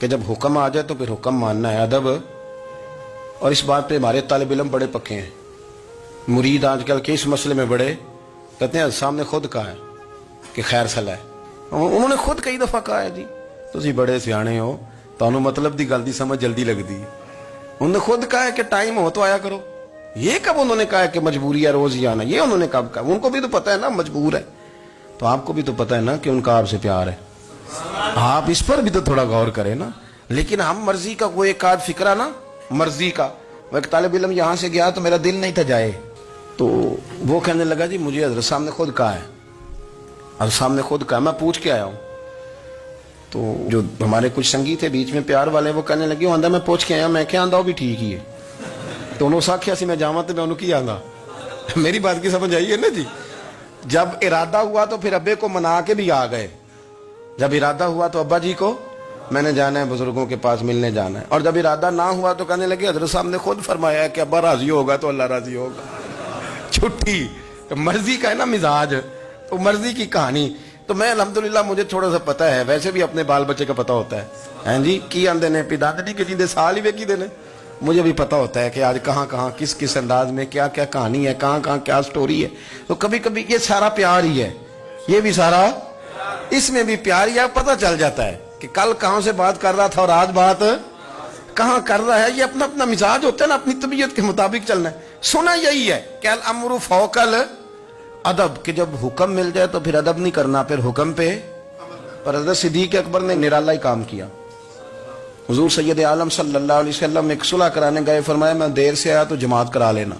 کہ جب حکم آ جائے تو پھر حکم ماننا ہے، ادب. اور اس بات پہ ہمارے طالب علم بڑے پکے ہیں. مرید آج کل کے اس مسئلے میں بڑے کہتے ہیں صاحب نے خود کہا ہے کہ خیر صلاح ہے. انہوں نے خود کئی دفعہ کہا ہے جی تسی بڑے سیانے ہو، تانوں مطلب دی گل دی سمجھ جلدی لگتی ہے. انہوں نے خود کہا ہے کہ ٹائم ہو تو آیا کرو. یہ کب انہوں نے کہا ہے کہ مجبوری ہے روز ہی آنا؟ یہ انہوں نے کب کہا؟ ان کو بھی تو پتہ ہے نا مجبور ہے. تو آپ کو بھی تو پتہ ہے نا کہ ان کا آپ سے پیار ہے. آپ اس پر بھی تو تھوڑا غور کریں نا. لیکن ہم مرضی کا کوئی ایک آدھ فکرہ نا، مرضی کا. وہ ایک طالب علم یہاں سے گیا تو میرا دل نہیں تھا جائے، تو وہ کہنے لگا جی مجھے حضرت صاحب نے خود کہا ہے، حضرت صاحب نے خود کہا. میں پوچھ کے آیا ہوں. تو جو ہمارے کچھ سنگی تھے بیچ میں پیار والے، وہ کہنے لگے آندہ میں پوچھ کے آیا. میں کیا آندہ وہ بھی ٹھیک ہی ہے. تو انہوں ساکھیا سی میں جاواں تو میں انہوں کی آندہ. میری بات کی سمجھ آئی ہے نا جی. جب ارادہ ہوا تو پھر ابے کو منا کے بھی آ گئے. جب ارادہ ہوا تو ابا جی کو میں نے جانا ہے بزرگوں کے پاس ملنے جانا ہے. اور جب ارادہ نہ ہوا تو کہنے لگے حضرت صاحب نے خود فرمایا ہے کہ ابا راضی ہوگا تو اللہ راضی ہوگا. چھٹی مرضی کا ہے نا مزاج، تو مرضی کی کہانی. تو میں الحمدللہ مجھے تھوڑا سا پتہ ہے، ویسے بھی اپنے بال بچے کا پتہ ہوتا ہے. ہیں جی کی آندے نے پیداندی کے جیندے سال ہی ویکھی دے نے. مجھے بھی پتہ ہوتا ہے کہ آج کہاں کہاں کس کس انداز میں کیا کیا کہانی ہے، کہاں کہاں کیا سٹوری ہے. تو کبھی کبھی یہ سارا پیار ہی ہے، یہ بھی سارا اس میں بھی پیار ہی ہے. پتہ چل جاتا ہے کہ کل کہاں سے بات کر رہا تھا اور آج بات کہاں کر رہا ہے. یہ اپنا اپنا مزاج ہوتا ہے نا، اپنی طبیعت کے مطابق چلنا ہے. سنا یہی ہے کہ الامر فوق الادب، کہ جب حکم مل جائے تو پھر ادب نہیں کرنا، پھر حکم پہ. پر حضرت صدیق اکبر نے نرالا ہی کام کیا. حضور سید عالم صلی اللہ علیہ وسلم ایک صلح کرانے گئے، فرمایا میں دیر سے آیا تو جماعت کرا لینا.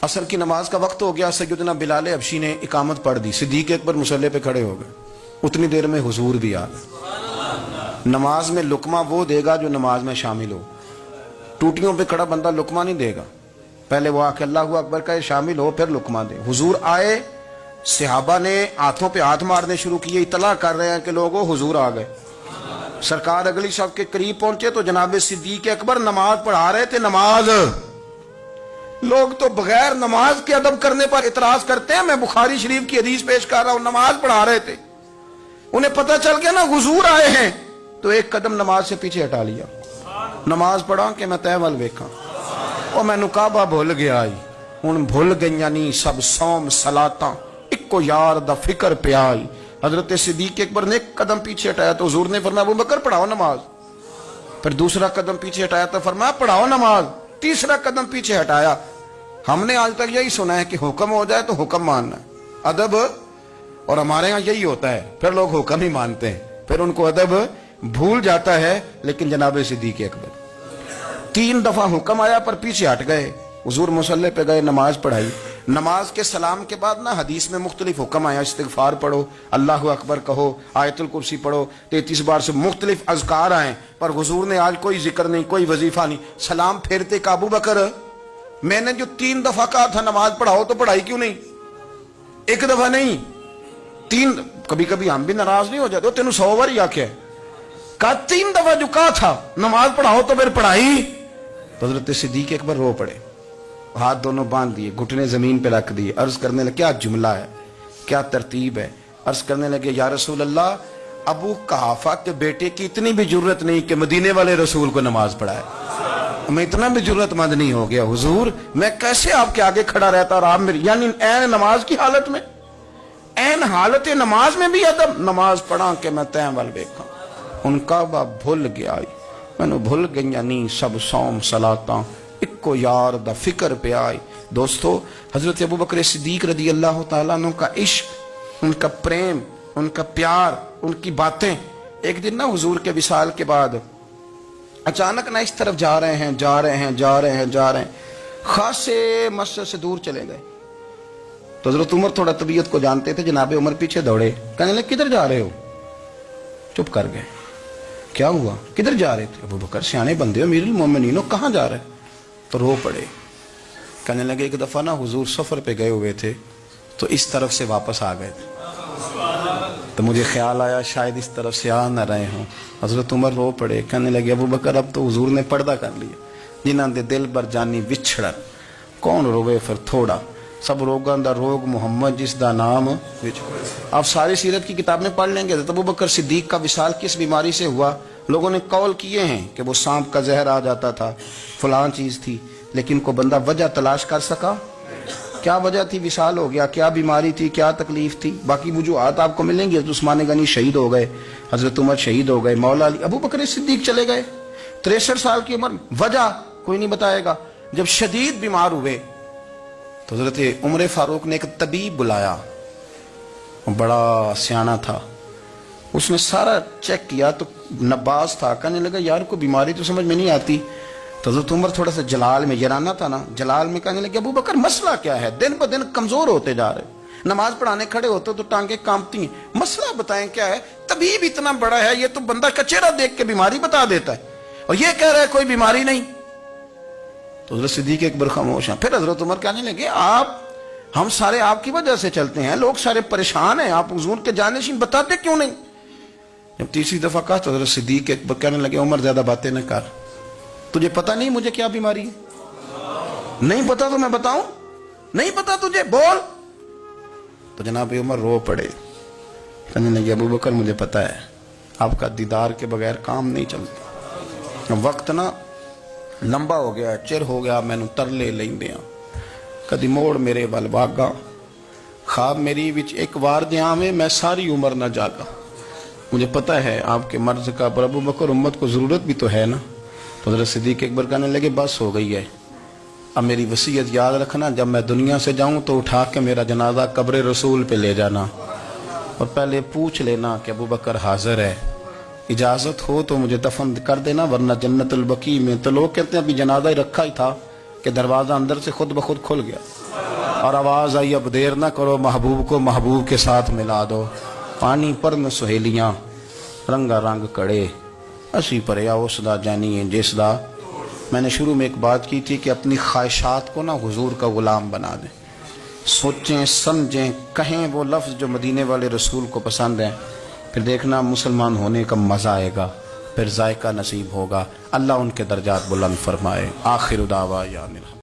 عصر کی نماز کا وقت ہو گیا، سیدنا بلال حبشی نے اقامت پڑھ دی. صدیق اکبر مصلی پہ کھڑے ہو گئے. اتنی دیر میں حضور بھی آ گئے. نماز میں لقمہ وہ دے گا جو نماز میں شامل ہو. ٹوٹیوں پہ کھڑا بندہ لقمہ نہیں دے گا. پہلے وہ آ کے اللہ اکبر کا شامل ہو پھر لقمہ دے. حضور آئے، صحابہ نے ہاتھوں پہ ہاتھ مارنے شروع کیے، اطلاع کر رہے ہیں کہ لوگوں حضور آ گئے. سرکار اگلی صف کے قریب پہنچے تو جناب صدیق اکبر نماز پڑھا رہے تھے. نماز لوگ تو بغیر نماز کے ادب کرنے پر اعتراض کرتے ہیں. میں بخاری شریف کی حدیث پیش کر رہا ہوں، نماز پڑھا رہے تھے. انہیں پتہ چل گیا نا حضور آئے ہیں، تو ایک قدم نماز سے پیچھے ہٹا لیا. نماز پڑھا کہ میں تے ول ویکھاں، او میں کعبہ بھول گیا آئی. ہن بھول گئیاں نی سب صوم صلاتاں، اکو یار دا فکر پیا آئی. حضرت صدیق اکبر نے ایک قدم پیچھے ہٹایا تو حضور نے فرمایا ابو بکر پڑھاؤ نماز. پھر دوسرا قدم پیچھے ہٹایا تو فرمایا پڑھاؤ نماز. تیسرا قدم پیچھے ہٹایا. ہم نے آج تک یہی سنا ہے کہ حکم ہو جائے تو حکم ماننا ہے، ادب. اور ہمارے ہاں یہی ہوتا ہے، پھر لوگ حکم ہی مانتے ہیں، پھر ان کو ادب بھول جاتا ہے. لیکن جناب صدیق اکبر 3 دفعہ حکم آیا پر پیچھے ہٹ گئے. حضور مصلی پہ گئے، نماز پڑھائی. نماز کے سلام کے بعد نا حدیث میں مختلف حکم آیا. استغفار پڑھو، اللہ اکبر کہو، آیت الکرسی پڑھو، 33 بار سے مختلف اذکار آئیں. پر حضور نے آج کوئی ذکر نہیں، کوئی وظیفہ نہیں. سلام پھیرتے کہ ابو بکر میں نے جو 3 دفعہ کہا تھا نماز پڑھاؤ تو پڑھائی کیوں نہیں؟ ایک دفعہ نہیں 3. کبھی کبھی ہم بھی ناراض نہیں ہو جاتے، تینوں 100 بار ہی آکھیا ہے، کہا 3 دفعہ جو کہا تھا نماز پڑھاؤ تو پھر پڑھائی. تو حضرت صدیق اکبر رو پڑے، ہاتھ دونوں باندھ دیے، گھٹنے زمین پہ رکھ دیے. عرض کرنے لگے کیا جملہ ہے، کیا ترتیب ہے. عرض کرنے لگے یا رسول اللہ، ابو قحافہ کے بیٹے کی اتنی بھی جرت نہیں کہ مدینے والے رسول کو نماز پڑھائے. میں اتنا بھی جرت مند نہیں ہو گیا حضور، میں کیسے آپ کے آگے کھڑا رہتا اور آپ میری، یعنی این نماز کی حالت میں، این حالت نماز میں بھی ادب. نماز پڑھا کہ میں تین ول ویکھاں. ان کا با بھول گیا، میں نے بھول گئی یعنی سب صوم صلاتاں، اکو یار دا فکر پہ آئی. دوستو حضرت ابوبکر صدیق رضی اللہ تعالیٰ عنہ کا عشق، ان کا پریم، ان کا پیار، ان کی باتیں. ایک دن نا حضور کے وصال کے بعد اچانک نہ اس طرف جا رہے ہیں، خاصے مسجد سے دور چلے گئے. تو حضرت عمر تھوڑا طبیعت کو جانتے تھے، جناب عمر پیچھے دوڑے، کہنے لگے کدھر جا رہے ہو؟ چپ کر گئے. کیا ہوا، کدھر جا رہے تھے؟ ابوبکر سیانے بندے ہو، امیر المومنین ہو، کہاں جا رہے؟ تو رو پڑے. کہنے لگے ایک دفعہ نا حضور سفر پہ گئے ہوئے تھے تو اس طرف سے واپس آ گئے تھے، تو مجھے خیال آیا شاید اس طرف سے آ نہ رہے ہوں. حضرت عمر رو پڑے. کہنے لگے ابوبکر اب تو حضور نے پردہ کر لیا، جنہاں دے دل بر جانی وچھڑن، کون روے پھر تھوڑا. سب روگاں دا روگ محمد جس دا نام. آپ ساری سیرت کی کتاب میں پڑھ لیں گے. حضرت ابوبکر صدیق کا وصال کس بیماری سے ہوا؟ لوگوں نے قول کیے ہیں کہ وہ سانپ کا زہر آ جاتا تھا، فلاں چیز تھی، لیکن کوئی بندہ وجہ تلاش کر سکا؟ کیا وجہ تھی وصال ہو گیا؟ کیا بیماری تھی؟ کیا تکلیف تھی؟ باقی وجوہات آپ کو ملیں گی. حضرت عثمان غنی شہید ہو گئے، حضرت عمر شہید ہو گئے، مولا علی، ابوبکر صدیق چلے گئے 63 سال کی عمر. وجہ کوئی نہیں بتائے گا. جب شدید بیمار ہوئے تو حضرت عمر فاروق نے ایک طبیب بلایا. وہ بڑا سیانا تھا. اس نے سارا چیک کیا تو نباز تھا. کہنے لگا یار کوئی بیماری تو سمجھ میں نہیں آتی. تو حضرت عمر تھوڑا سا جلال میں، یرانہ تھا نا، جلال میں کہنے لگے ابو بکر مسئلہ کیا ہے؟ دن بہ دن کمزور ہوتے جا رہے، نماز پڑھانے کھڑے ہوتے تو ٹانگیں کانپتی ہیں، مسئلہ بتائیں کیا ہے؟ طبیب اتنا بڑا ہے، یہ تو بندہ کا چہرہ دیکھ کے بیماری بتا دیتا ہے، اور یہ کہہ رہا ہے کوئی بیماری نہیں. تو حضرت صدیق ایک بار خاموش ہیں. پھر حضرت عمر کہنے لگے ہم سارے آپ کی وجہ سے چلتے ہیں، لوگ سارے پریشان ہیں، آپ حضور کے جانشین بتاتے کیوں نہیں؟ جب تیسری دفعہ کہا تو حضرت صدیق ایک بار کہنے لگے عمر زیادہ باتیں نہ کر، تجھے پتہ نہیں مجھے کیا بیماری ہے؟ نہیں پتا تو میں بتاؤں؟ نہیں پتا تجھے؟ بول. تو جناب عمر رو پڑے. کہنے لگے ابو بکر مجھے پتا ہے، آپ کا دیدار کے بغیر کام نہیں چلتا. وقت نا لمبا ہو گیا، چر ہو گیا، میں ترلے لیندیاں کدی موڑ میرے ول واگا، خواب میری وچ ایک وار دیاں میں میں ساری عمر نہ جاگا. مجھے پتا ہے آپ کے مرض کا، پر ابو بکر امت کو ضرورت بھی تو ہے نا. تو حضرت صدیق ایک بار کہنے لگے بس ہو گئی ہے، اب میری وصیت یاد رکھنا، جب میں دنیا سے جاؤں تو اٹھا کے میرا جنازہ قبر رسول پہ لے جانا، اور پہلے پوچھ لینا کہ ابو بکر حاضر ہے، اجازت ہو تو مجھے دفن کر دینا، ورنہ جنت البقیع میں. تو لوگ کہتے ہیں ابھی جنازہ ہی رکھا ہی تھا کہ دروازہ اندر سے خود بخود کھل گیا، اور آواز آئی اب دیر نہ کرو، محبوب کو محبوب کے ساتھ ملا دو. پانی پر میں سہیلیاں رنگا رنگ کڑے، اسی پریا اس دا جانی ہے جس دا. میں نے شروع میں ایک بات کی تھی کہ اپنی خواہشات کو نا حضور کا غلام بنا دیں، سوچیں سمجھیں کہیں وہ لفظ جو مدینے والے رسول کو پسند ہیں، پھر دیکھنا مسلمان ہونے کا مزہ آئے گا، پھر ذائقہ نصیب ہوگا. اللہ ان کے درجات بلند فرمائے. آخر دعوانا